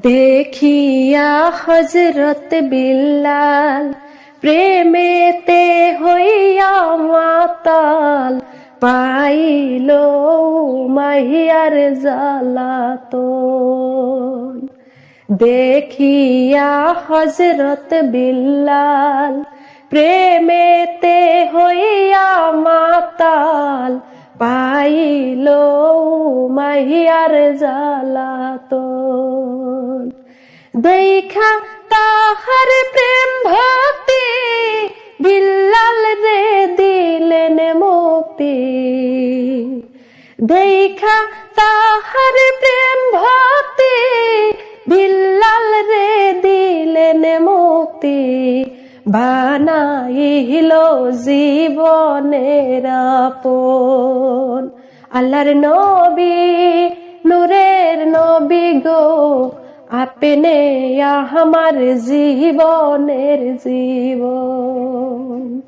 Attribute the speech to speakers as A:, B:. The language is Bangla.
A: দেখিয়া হযরত বিল্লাল প্রেমেতে হইয়া মাতাল, পাইল মাহিয়ার জ্বালাতন। দেখিয়া হযরত বিল্লাল প্রেমেতে হইয়া মাতাল, পাইল মাহিয়ার জ্বালাতন। দেখা তাহার প্রেম ভক্তি বিল্লাল রে দিলেন মুক্তি। দেখা তাহার প্রেম ভক্তি বিল্লাল রে দিলেন মুক্তি। বানাইল জীবনের আপন। আল্লাহর নবী নূরের নবী গো, আপনে আমার জীবনের জীবন।